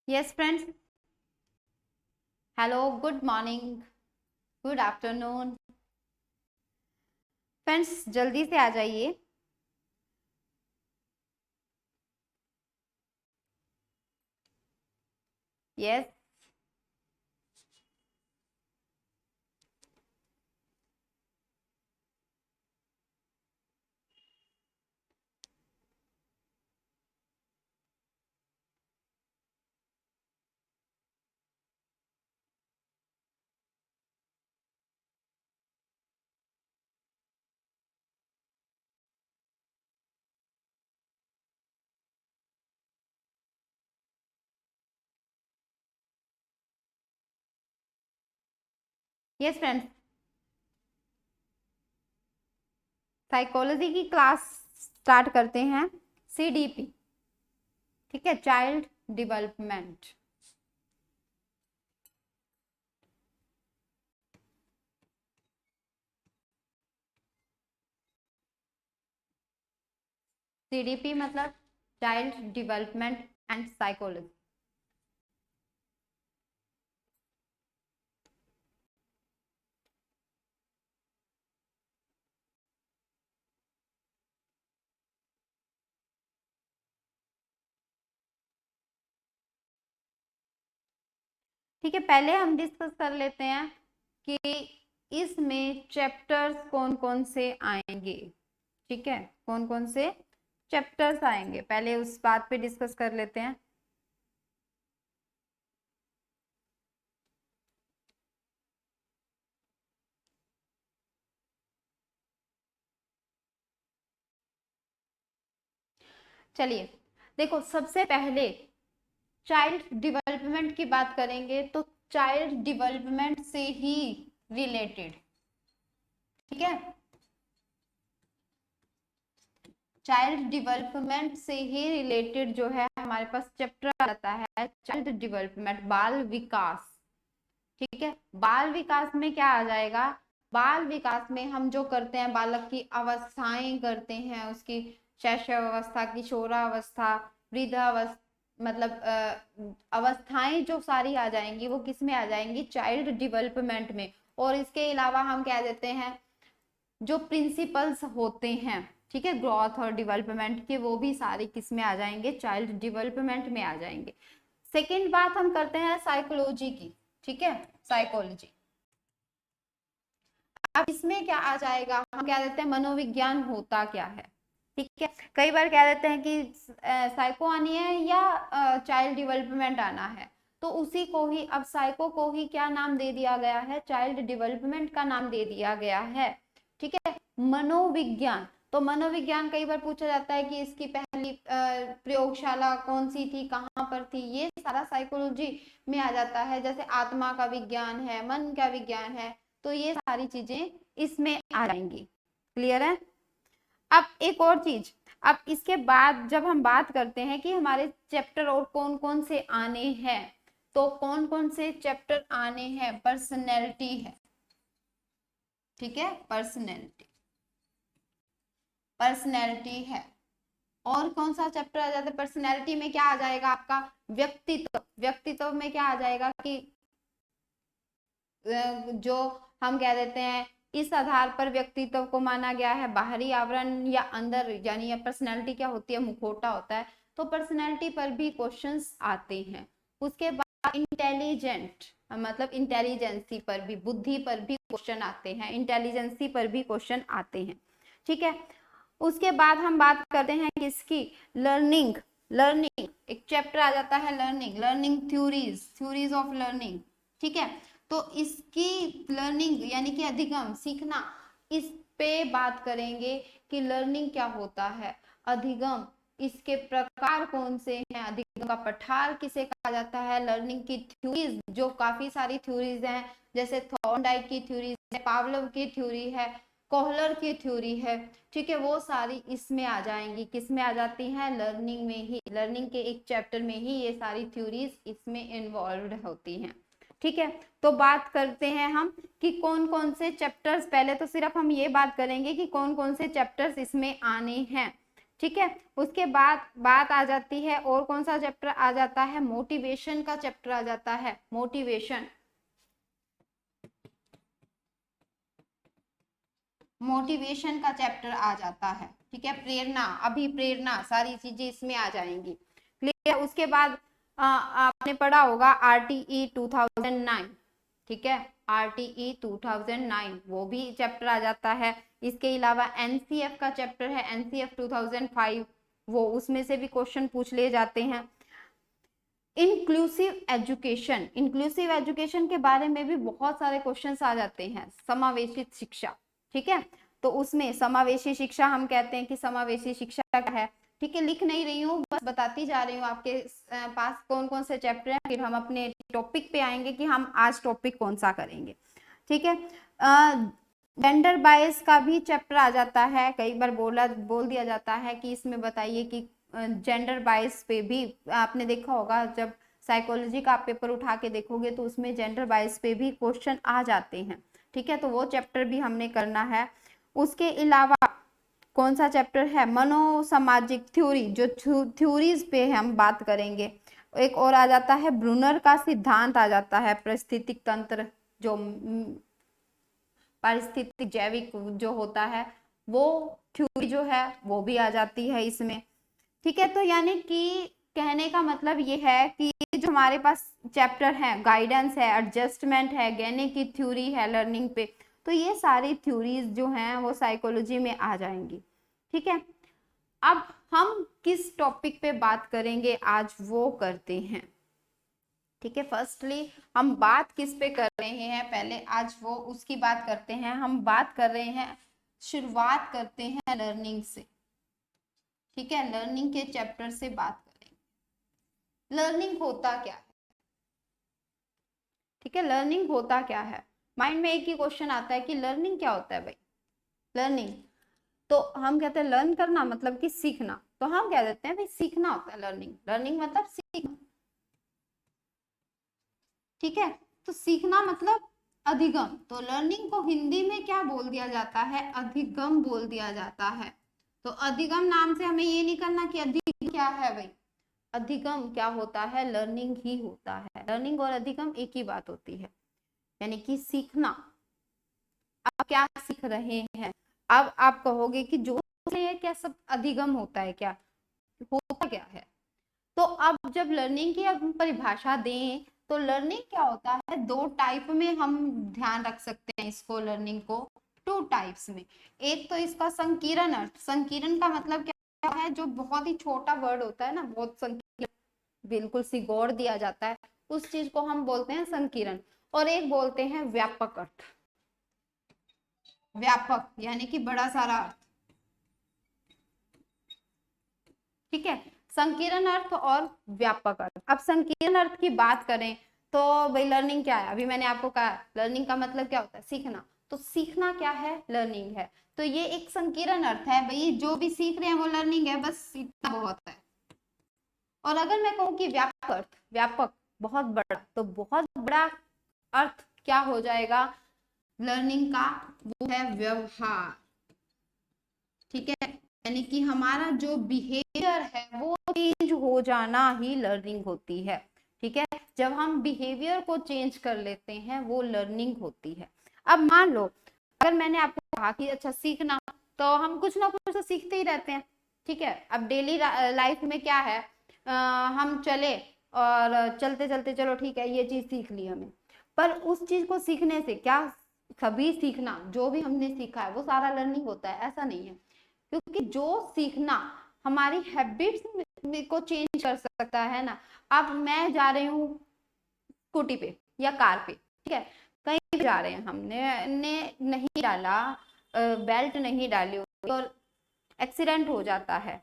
Yes, friends. Hello, good morning, good afternoon. Friends जल्दी से आ जाइए। यस यस फ्रेंड्स, साइकोलॉजी की क्लास स्टार्ट करते हैं। CDP, ठीक है, चाइल्ड डेवलपमेंट। CDP मतलब चाइल्ड डेवलपमेंट एंड साइकोलॉजी। ठीक है, पहले हम डिस्कस कर लेते हैं कि इसमें चैप्टर्स कौन कौन से आएंगे। ठीक है, कौन कौन से चैप्टर्स आएंगे, पहले उस बात पे डिस्कस कर लेते हैं। चलिए देखो, सबसे पहले चाइल्ड डेवलपमेंट की बात करेंगे तो चाइल्ड डेवलपमेंट से ही रिलेटेड, ठीक है, चाइल्ड डेवलपमेंट से ही रिलेटेड जो है हमारे पास चैप्टर आता है चाइल्ड डेवलपमेंट, बाल विकास। ठीक है, बाल विकास में क्या आ जाएगा, बाल विकास में हम जो करते हैं बालक की अवस्थाएं करते हैं, उसकी शैशवावस्था, किशोरावस्था, वृद्धावस्था, मतलब अवस्थाएं जो सारी आ जाएंगी वो किस में आ जाएंगी, चाइल्ड डेवलपमेंट में। और इसके अलावा हम कह देते हैं जो प्रिंसिपल्स होते हैं, ठीक है, ग्रोथ और डेवलपमेंट के, वो भी सारे किस में आ जाएंगे, चाइल्ड डेवलपमेंट में आ जाएंगे। सेकेंड बात हम करते हैं साइकोलॉजी की। ठीक है, साइकोलॉजी, अब इसमें क्या आ जाएगा, हम कह देते हैं मनोविज्ञान होता क्या है। ठीक है, कई बार कह देते हैं कि साइको आनी है या चाइल्ड डेवलपमेंट आना है, तो उसी को ही अब साइको को ही क्या नाम दे दिया गया है, चाइल्ड डेवलपमेंट का नाम दे दिया गया है। ठीक है, मनोविज्ञान, तो मनोविज्ञान कई बार पूछा जाता है कि इसकी पहली प्रयोगशाला कौन सी थी, कहाँ पर थी, ये सारा साइकोलॉजी में आ जाता है। जैसे आत्मा का विज्ञान है, मन का विज्ञान है, तो ये सारी चीजें इसमें आ जाएंगी। क्लियर है। अब एक और चीज, अब इसके बाद जब हम बात करते हैं कि हमारे चैप्टर और कौन कौन से आने हैं, तो कौन कौन से चैप्टर आने हैं, पर्सनैलिटी है। ठीक है, पर्सनैलिटी, पर्सनैलिटी है। और कौन सा चैप्टर आ जाता है पर्सनैलिटी में, क्या आ जाएगा आपका, व्यक्तित्व। व्यक्तित्व में क्या आ जाएगा कि जो हम कह देते हैं इस आधार पर व्यक्तित्व को माना गया है, बाहरी आवरण या अंदर, यानी पर्सनैलिटी क्या होती है, मुखौटा होता है, तो पर्सनैलिटी पर भी क्वेश्चंस आते हैं। उसके बाद इंटेलिजेंट, मतलब इंटेलिजेंसी पर भी, बुद्धि पर भी क्वेश्चन आते हैं, इंटेलिजेंसी पर भी क्वेश्चन आते हैं। ठीक है, उसके बाद हम बात करते हैं किसकी, लर्निंग। लर्निंग एक चैप्टर आ जाता है, learning, learning theories, theories of learning. ठीक है, तो इसकी लर्निंग यानी कि अधिगम, सीखना, इस पे बात करेंगे कि लर्निंग क्या होता है, अधिगम, इसके प्रकार कौन से हैं, अधिगम का पठार किसे कहा जाता है, लर्निंग की थ्योरीज, जो काफी सारी थ्योरीज हैं, जैसे थॉर्नडाइक की थ्योरीज है, पावलोव की थ्योरी है, कोहलर की थ्योरी है। ठीक है, वो सारी इसमें आ जाएंगी, किस में आ जाती हैं, लर्निंग में ही, लर्निंग के एक चैप्टर में ही ये सारी थ्योरीज इसमें इन्वॉल्व होती हैं। ठीक है, तो बात करते हैं हम कि कौन कौन से चैप्टर्स, पहले तो सिर्फ हम ये बात करेंगे कि कौन कौन से चैप्टर्स इसमें आने हैं। ठीक है। उसके बाद बात आ जाती है, और कौन सा चैप्टर आ जाता है, मोटिवेशन का चैप्टर आ जाता है, मोटिवेशन। मोटिवेशन का चैप्टर आ जाता है, ठीक है। प्रेरणा, अभिप्रेरणा, सारी चीजें इसमें आ जाएंगी। क्लियर। उसके बाद आपने पढ़ा होगा आरटीई 2009, ठीक है, आरटीई 2009 वो भी चैप्टर आ जाता है। इसके अलावा एनसीएफ का चैप्टर है, एनसीएफ 2005, वो उसमें से भी क्वेश्चन पूछ लिए जाते हैं। इंक्लूसिव एजुकेशन, इंक्लूसिव एजुकेशन के बारे में भी बहुत सारे क्वेश्चंस आ जाते हैं। समावेशी शिक्षा, ठीक है, तो उसमें समावेशी शिक्षा हम कहते हैं कि समावेशी शिक्षा क्या है, ठीक है। लिख नहीं रही हूँ, बस बताती जा रही हूँ आपके पास कौन कौन से चैप्टर हैं, फिर हम अपने टॉपिक पे आएंगे कि हम आज टॉपिक कौन सा करेंगे, ठीक है। जेंडर बायस का भी चैप्टर आ जाता है, कई बार बोल दिया जाता है कि इसमें बताइए कि जेंडर बायस पे भी आपने देखा होगा, जब साइकोलॉजी का आप पेपर उठा के देखोगे तो उसमें जेंडर बायस पे भी क्वेश्चन आ जाते हैं, ठीक है, तो वो चैप्टर भी हमने करना है। उसके अलावा कौन सा चैप्टर है, मनोसामाजिक थ्योरी, जो थ्योरीज पे हम बात करेंगे। एक और आ जाता है ब्रूनर का सिद्धांत आ जाता है, पारिस्थितिक तंत्र, जो पारिस्थितिक जैविक जो होता है वो थ्योरी जो है वो भी आ जाती है इसमें, ठीक है। तो यानी कि कहने का मतलब ये है कि जो हमारे पास चैप्टर है, गाइडेंस है, एडजस्टमेंट है, कहने की थ्योरी है लर्निंग पे, तो ये सारी थ्योरीज जो हैं वो साइकोलॉजी में आ जाएंगी, ठीक है। अब हम किस टॉपिक पे बात करेंगे आज वो करते हैं, ठीक है। फर्स्टली हम बात किस पे कर रहे हैं, पहले आज वो उसकी बात करते हैं। हम बात कर रहे हैं, शुरुआत करते हैं लर्निंग से, ठीक है, लर्निंग के चैप्टर से बात करेंगे। लर्निंग होता क्या है, ठीक है, लर्निंग होता क्या है। माइंड में एक ही क्वेश्चन आता है कि लर्निंग क्या होता है भाई। लर्निंग तो हम कहते हैं लर्न करना मतलब कि सीखना, तो हम कह देते हैं भाई सीखना होता है लर्निंग, लर्निंग मतलब सीखना, ठीक है। तो सीखना मतलब अधिगम, तो लर्निंग को हिंदी में क्या बोल दिया जाता है, अधिगम बोल दिया जाता है। तो अधिगम नाम से हमें ये नहीं करना कि अधिगम क्या है भाई, अधिगम क्या होता है, लर्निंग ही होता है। लर्निंग और अधिगम एक ही बात होती है, यानी कि सीखना। आप क्या सीख रहे हैं, अब आप कहोगे कि जो है क्या सब अधिगम होता है, क्या होता क्या है। तो अब जब लर्निंग की हम परिभाषा दें तो लर्निंग क्या होता है, दो टाइप में हम ध्यान रख सकते हैं इसको, लर्निंग को टू टाइप्स में। एक तो इसका संकीर्ण अर्थ, संकीर्ण का मतलब क्या है, जो बहुत ही छोटा वर्ड होता है ना, बहुत संकीर्ण, बिल्कुल सिगोड़ दिया जाता है, उस चीज को हम बोलते हैं संकीर्ण। और एक बोलते हैं व्यापक अर्थ, व्यापक यानी कि बड़ा सारा अर्थ, ठीक है। संकीर्ण अर्थ और व्यापक अर्थ। अब संकीर्ण अर्थ की बात करें तो भाई लर्निंग क्या है, अभी मैंने आपको कहा लर्निंग का मतलब क्या होता है, सीखना। तो सीखना क्या है, लर्निंग है। तो ये एक संकीर्ण अर्थ है भाई, जो भी सीख रहे हैं वो लर्निंग है, बस इतना बहुत है। और अगर मैं कहूँ कि व्यापक अर्थ, व्यापक बहुत बड़ा, तो बहुत बड़ा अर्थ क्या हो जाएगा लर्निंग का, वो है व्यवहार, ठीक है। यानी कि हमारा जो बिहेवियर है वो चेंज हो जाना ही लर्निंग होती है, ठीक है। जब हम बिहेवियर को चेंज कर लेते हैं वो लर्निंग होती है। अब मान लो अगर मैंने आपको कहा कि अच्छा सीखना, तो हम कुछ ना कुछ तो सीखते ही रहते हैं, ठीक है। अब डेली लाइफ में क्या है, हम चले और चलते चलते चलो ठीक है ये चीज सीख ली हमने, पर उस चीज को सीखने से क्या सभी सीखना जो भी हमने सीखा है वो सारा लर्निंग होता है, ऐसा नहीं है। क्योंकि जो सीखना हमारी हैबिट्स को चेंज कर सकता है ना। अब मैं जा रही हूँ स्कूटी पे या कार पे, ठीक है, कहीं भी जा रहे हैं, हमने नहीं डाला बेल्ट नहीं डाली और एक्सीडेंट हो जाता है,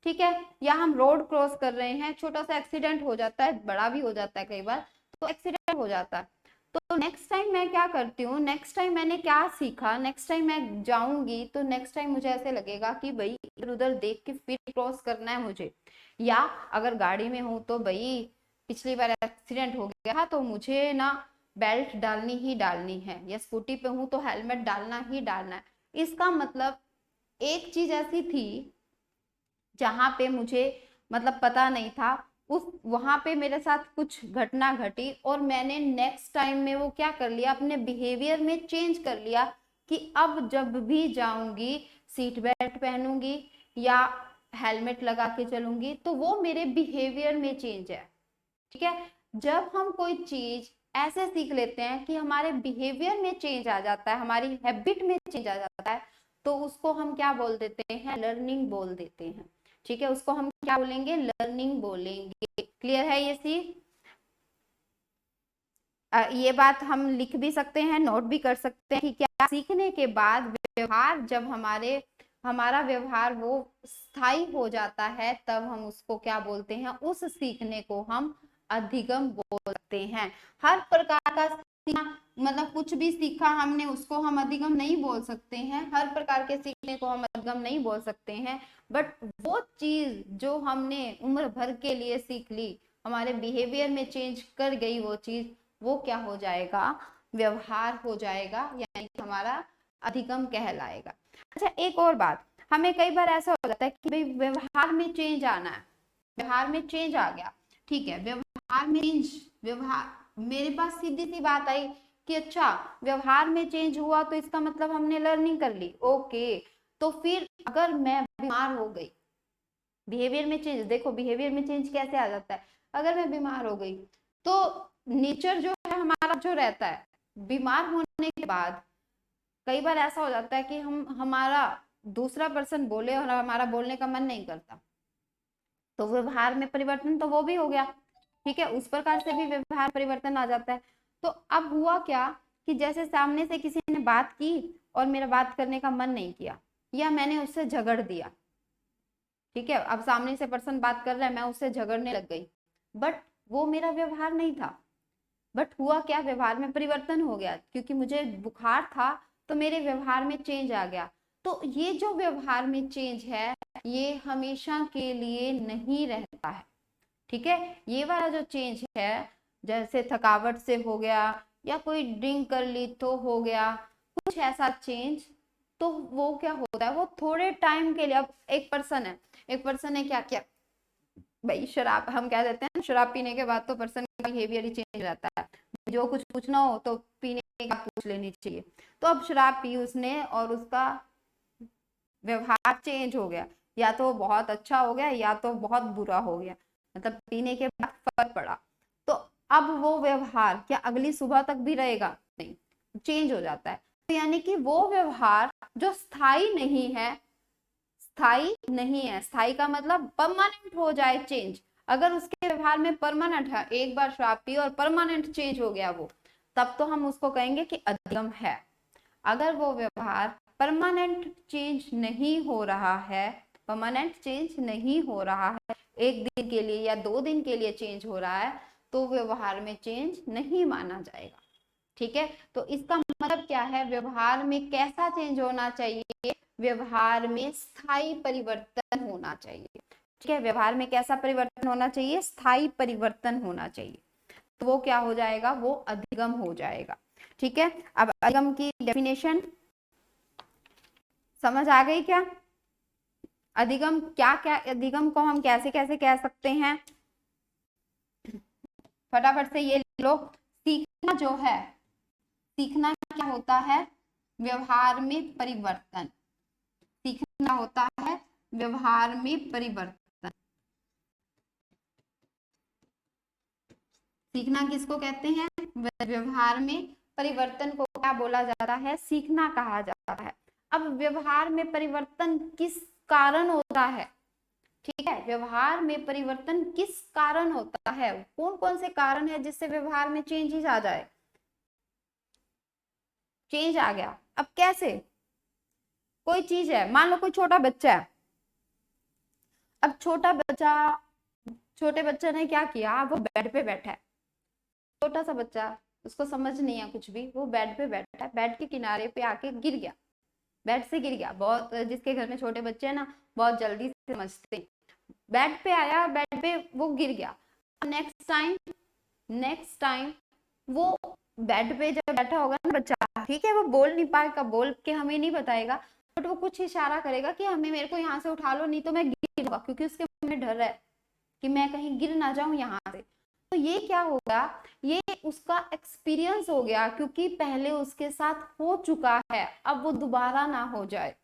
ठीक है, या हम रोड क्रॉस कर रहे हैं, छोटा सा एक्सीडेंट हो जाता है, बड़ा भी हो जाता है कई बार, तो एक्सीडेंट हो जाता है। तो नेक्स्ट टाइम मैं क्या करती हूँ, नेक्स्ट टाइम मैंने क्या सीखा, नेक्स्ट टाइम मैं जाऊंगी तो नेक्स्ट टाइम मुझे ऐसे लगेगा कि भाई इधर उधर देख के फिर क्रॉस करना है मुझे। या अगर गाड़ी में हूँ तो भाई पिछली बार एक्सीडेंट हो गया था तो मुझे ना बेल्ट डालनी ही डालनी है, या स्कूटी पे हूँ तो हेलमेट डालना ही डालना है। इसका मतलब एक चीज ऐसी थी जहाँ पे मुझे मतलब पता नहीं था, उस वहां पे मेरे साथ कुछ घटना घटी और मैंने नेक्स्ट टाइम में वो क्या कर लिया, अपने बिहेवियर में चेंज कर लिया कि अब जब भी जाऊंगी सीट बेल्ट पहनूंगी या हेलमेट लगा के चलूंगी। तो वो मेरे बिहेवियर में चेंज है। ठीक है, जब हम कोई चीज ऐसे सीख लेते हैं कि हमारे बिहेवियर में चेंज आ जाता है, हमारी हैबिट में चेंज आ जाता है, तो उसको हम क्या बोल देते हैं, लर्निंग बोल देते हैं। ठीक है, उसको हम क्या बोलेंगे, लर्निंग बोलेंगे। क्लियर है ये सी? ये बात हम लिख भी सकते हैं, नोट भी कर सकते हैं कि क्या सीखने के बाद व्यवहार, जब हमारा व्यवहार वो स्थायी हो जाता है, तब हम उसको क्या बोलते हैं, उस सीखने को हम अधिगम बोलते हैं। हर प्रकार का सीखना, मतलब कुछ भी सीखा हमने उसको हम अधिगम नहीं बोल सकते हैं, हर प्रकार के सीखने को हम अधिगम नहीं बोल सकते हैं। बट वो चीज जो हमने उम्र भर के लिए सीख ली, हमारे बिहेवियर में चेंज कर गई वो चीज, वो क्या हो जाएगा, व्यवहार हो जाएगा, यानी कि हमारा अधिगम कहलाएगा। अच्छा, एक और बात, हमें कई बार ऐसा हो जाता है कि भाई व्यवहार में चेंज आना है, व्यवहार में चेंज आ गया। ठीक है, व्यवहार में चेंज, व्यवहार मेरे पास सीधी सी बात आई कि अच्छा व्यवहार में चेंज हुआ तो इसका मतलब हमने लर्निंग कर ली। ओके, तो फिर अगर मैं बीमार हो गई, बिहेवियर में चेंज, देखो बिहेवियर में चेंज कैसे आ जाता है, अगर मैं बीमार हो गई तो नेचर जो है हमारा जो रहता है, बीमार होने के बाद कई बार ऐसा हो जाता है कि हमारा दूसरा पर्सन बोले और हमारा बोलने का मन नहीं करता, तो व्यवहार में परिवर्तन तो वो भी हो गया। ठीक है, उस प्रकार से भी व्यवहार परिवर्तन आ जाता है। तो अब हुआ क्या कि जैसे सामने से किसी ने बात की और मेरा बात करने का मन नहीं किया, या मैंने उससे झगड़ दिया। ठीक है, अब सामने से पर्सन बात कर रहा है, मैं उससे झगड़ने लग गई, बट वो मेरा व्यवहार नहीं था। बट हुआ क्या, व्यवहार में परिवर्तन हो गया, क्योंकि मुझे बुखार था तो मेरे व्यवहार में चेंज आ गया। तो ये जो व्यवहार में चेंज है, ये हमेशा के लिए नहीं रहता है। ठीक है, ये वाला जो चेंज है, जैसे थकावट से हो गया या कोई ड्रिंक कर ली तो हो गया, कुछ ऐसा चेंज, तो वो क्या होता है, वो थोड़े टाइम के लिए। अब एक पर्सन है क्या क्या, भाई शराब हम कह देते हैं, शराब पीने के बाद तो पर्सन का बिहेवियर ही चेंज हो जाता है, जो कुछ पूछना हो तो पीने का पूछ लेनी चाहिए। तो अब शराब पी उसने और उसका व्यवहार चेंज हो गया, या तो बहुत अच्छा हो गया या तो बहुत बुरा हो गया, मतलब पीने के बाद फर्क पड़ा। तो अब वो व्यवहार क्या अगली सुबह तक भी रहेगा, नहीं, चेंज हो जाता है। तो यानी कि वो व्यवहार जो स्थायी नहीं है, स्थायी नहीं है, स्थायी का मतलब परमानेंट हो जाए चेंज। अगर उसके व्यवहार में परमानेंट है, एक बार शराब पी और परमानेंट चेंज हो गया वो, तब तो हम उसको कहेंगे कि अधिगम है। अगर वो व्यवहार परमानेंट चेंज नहीं हो रहा है, परमानेंट चेंज नहीं हो रहा है, एक दिन के लिए या 2 दिन के लिए चेंज हो रहा है, तो व्यवहार में चेंज नहीं माना जाएगा। ठीक है, तो इसका मतलब क्या है, व्यवहार में कैसा चेंज होना चाहिए, व्यवहार में स्थायी परिवर्तन होना चाहिए। ठीक है, व्यवहार में कैसा परिवर्तन होना चाहिए, स्थायी परिवर्तन होना चाहिए। तो वो क्या हो जाएगा, वो अधिगम हो जाएगा। ठीक है, अब अधिगम की डेफिनेशन समझ आ गई क्या? अधिगम क्या क्या, अधिगम को हम कैसे कैसे कह सकते हैं, फटाफट से ये लो। सीखना जो है, सीखना क्या होता है, व्यवहार में परिवर्तन। सीखना होता है व्यवहार में परिवर्तन। सीखना किसको कहते हैं, व्यवहार में परिवर्तन को क्या बोला जाता है, सीखना कहा जाता है। अब व्यवहार में परिवर्तन किस कारण होता है, ठीक है, व्यवहार में परिवर्तन किस कारण होता है, कौन कौन से कारण है जिससे व्यवहार में चेंजेस आ जाए, चेंज आ गया। अब कैसे, कोई चीज है, मान लो कोई छोटा बच्चा है, अब छोटे बच्चे ने क्या किया, वो बेड पे बैठा है, छोटा सा बच्चा, उसको समझ नहीं है कुछ भी, वो बेड पे बैठा है, बेड के किनारे पे आके गिर गया, बेड से गिर गया। बहुत जिसके घर में छोटे बच्चे हैं ना, बहुत जल्दी से समझते, बेड पे आया, बेड पे वो गिर गया। नेक्स्ट टाइम वो बेड पे जब बैठा होगा ना बच्चा, ठीक है, वो बोल नहीं पाएगा, बोल के हमें नहीं बताएगा, बट वो कुछ इशारा करेगा कि हमें, मेरे को यहाँ से उठा लो, नहीं तो मैं गिर होगा, क्योंकि उसके मन में डर है कि मैं कहीं गिर ना जाऊं यहाँ से। तो ये क्या होगा, ये उसका एक्सपीरियंस हो गया, क्योंकि पहले उसके साथ हो चुका है, अब वो दोबारा ना हो जाए।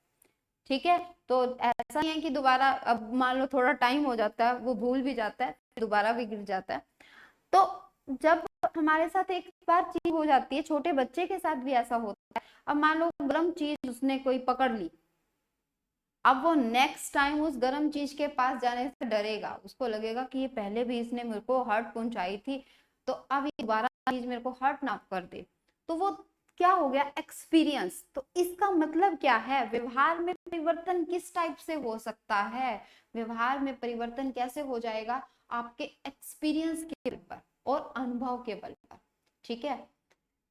ठीक है, तो ऐसा नहीं है कि दोबारा, अब मान लो थोड़ा टाइम हो जाता है, वो भूल भी जाता है, दोबारा भी गिर जाता है। तो जब हमारे साथ एक बार चीज हो जाती है, छोटे बच्चे के साथ भी ऐसा होता है। अब मान लो गर्म चीज उसने कोई पकड़ ली, अब वो नेक्स्ट टाइम उस गर्म चीज के पास जाने से डरेगा, उसको लगेगा कि ये पहले भी इसने मेरे को हर्ट पहुंचाई थी, तो अब ये दोबारा चीज मेरे को हर्ट ना कर दे। तो वो क्या हो गया, एक्सपीरियंस। तो इसका मतलब क्या है, व्यवहार में परिवर्तन किस टाइप से हो सकता है, व्यवहार में परिवर्तन कैसे हो जाएगा, आपके एक्सपीरियंस के बल पर और अनुभव के बल पर। ठीक है,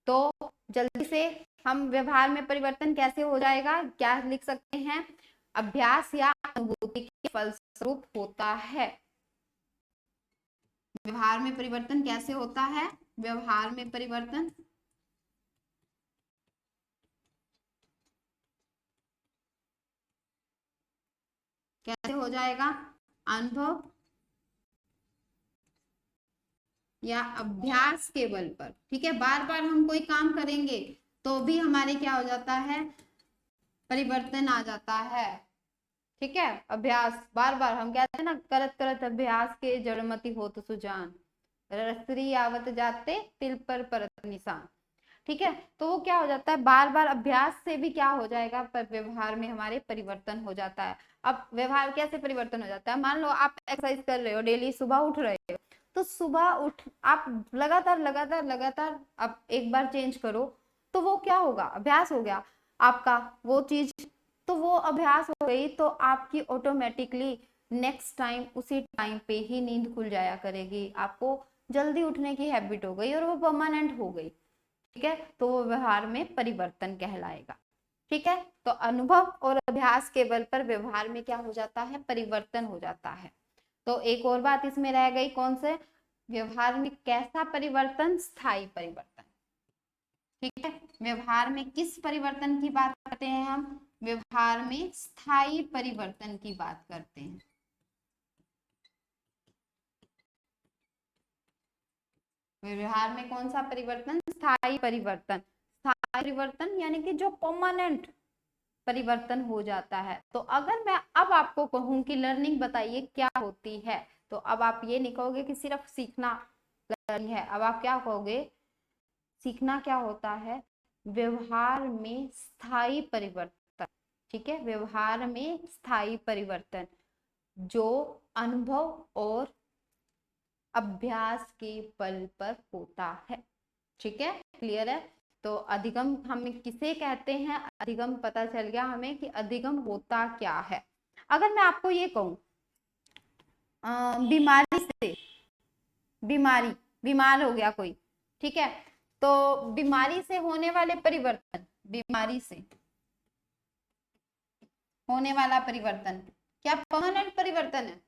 तो जल्दी से हम व्यवहार में परिवर्तन कैसे हो जाएगा, क्या लिख सकते हैं, अभ्यास या अनुभूति के फलस्वरूप होता है। व्यवहार में परिवर्तन कैसे होता है, व्यवहार में परिवर्तन कैसे हो जाएगा, अनुभव या अभ्यास के बल पर। ठीक है, बार बार हम कोई काम करेंगे तो भी हमारे क्या हो जाता है, परिवर्तन आ जाता है। ठीक है, अभ्यास, बार बार हम कहते हैं ना, करत करत अभ्यास के जड़मति होत सुजान, रसरी आवत जाते तिल पर परत निशान। ठीक है, तो वो क्या हो जाता है, बार बार अभ्यास से भी क्या हो जाएगा, पर व्यवहार में हमारे परिवर्तन हो जाता है। अब व्यवहार कैसे परिवर्तन हो जाता है, मान लो आप एक्सरसाइज कर रहे हो, डेली सुबह उठ रहे हो, तो सुबह उठ आप लगातार लगातार लगातार अब एक बार चेंज करो, तो वो क्या होगा, अभ्यास हो गया आपका वो चीज। तो वो अभ्यास हो गई, तो आपकी ऑटोमेटिकली नेक्स्ट टाइम उसी टाइम पे ही नींद खुल जाया करेगी, आपको जल्दी उठने की हैबिट हो गई और वो परमानेंट हो गई। ठीक है, तो वो व्यवहार में परिवर्तन कहलाएगा। ठीक है, तो अनुभव और अभ्यास के बल पर व्यवहार में क्या हो जाता है, परिवर्तन हो जाता है। तो एक और बात इसमें रह गई, कौन से, व्यवहार में कैसा परिवर्तन, स्थायी परिवर्तन। ठीक है, व्यवहार में किस परिवर्तन की बात करते हैं हम, व्यवहार में स्थायी परिवर्तन की बात करते हैं। व्यवहार में कौन सा परिवर्तन, स्थायी परिवर्तन। स्थायी परिवर्तन यानी कि जो परमानेंट परिवर्तन हो जाता है। तो अगर मैं अब आपको कहूं कि लर्निंग बताइए क्या होती है, तो अब आप ये नहीं कहोगे कि सिर्फ सीखना लर्निंग है, अब आप क्या कहोगे, सीखना क्या होता है, व्यवहार में स्थायी परिवर्तन। ठीक है, व्यवहार में स्थायी परिवर्तन जो अनुभव और अभ्यास के बल पर होता है। ठीक है, क्लियर है। तो अधिगम हम किसे कहते हैं, अधिगम पता चल गया हमें कि अधिगम होता क्या है। अगर मैं आपको ये कहूं बीमारी से, बीमारी, बीमार हो गया कोई, ठीक है, तो बीमारी से होने वाले परिवर्तन, बीमारी से होने वाला परिवर्तन क्या परमानेंट परिवर्तन है,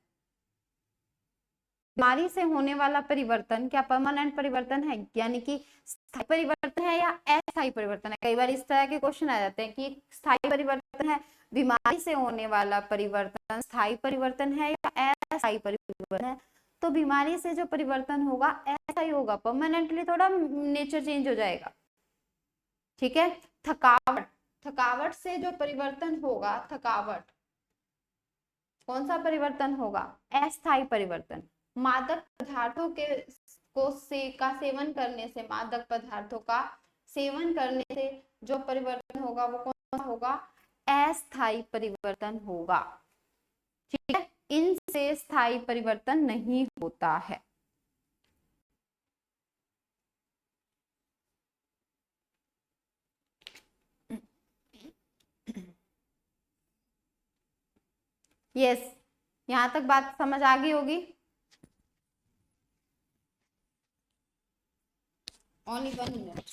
बीमारी से होने वाला परिवर्तन क्या परमानेंट परिवर्तन है, यानी कि स्थायी परिवर्तन है या अस्थायी परिवर्तन है। कई बार इस तरह के क्वेश्चन आ जाते हैं कि स्थायी परिवर्तन है, बीमारी से होने वाला परिवर्तन स्थायी परिवर्तन है या अस्थायी परिवर्तन है। तो बीमारी से जो परिवर्तन होगा अस्थायी होगा, परमानेंटली थोड़ा नेचर चेंज हो जाएगा। ठीक है, थकावट, थकावट से जो परिवर्तन होगा, थकावट कौन सा परिवर्तन होगा, अस्थायी परिवर्तन। मादक पदार्थों के का सेवन करने से, मादक पदार्थों का सेवन करने से जो परिवर्तन होगा वो कौन सा होगा, अस्थायी परिवर्तन होगा। ठीक है, इनसे स्थायी परिवर्तन नहीं होता है। यस, यहां तक बात समझ आ गई होगी। Only 1 minute.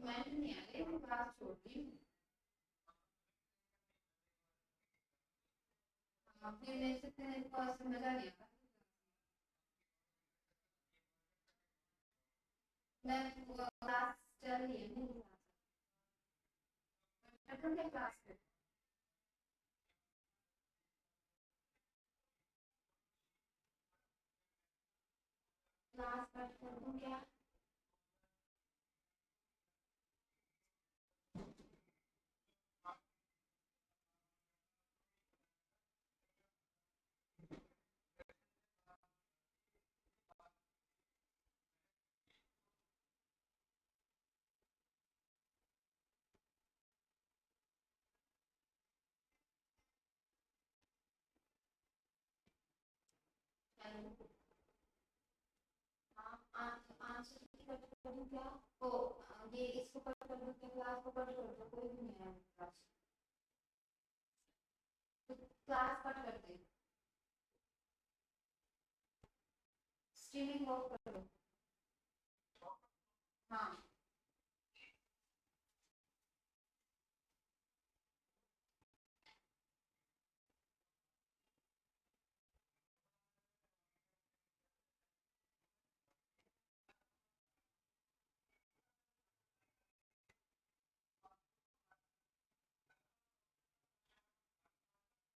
कमेंट नहीं आ रही, मैं क्लास छोड़ दी हूँ। हाँ, फिर मेरे से तेरे को ऐसे मजा नहीं आता। मैं क्लास चल रही है मेरी क्लास पे। क्लास कट कर दूं क्या? हेलो। हाँ, आंसर की कट कर दूं क्या? ओ, ये इसको कट कर दूं क्या? क्लास को कट कर दो, कोई भी नहीं है क्लास। तो क्लास कट कर दे, स्ट्रीमिंग ऑफ कर दो। हाँ।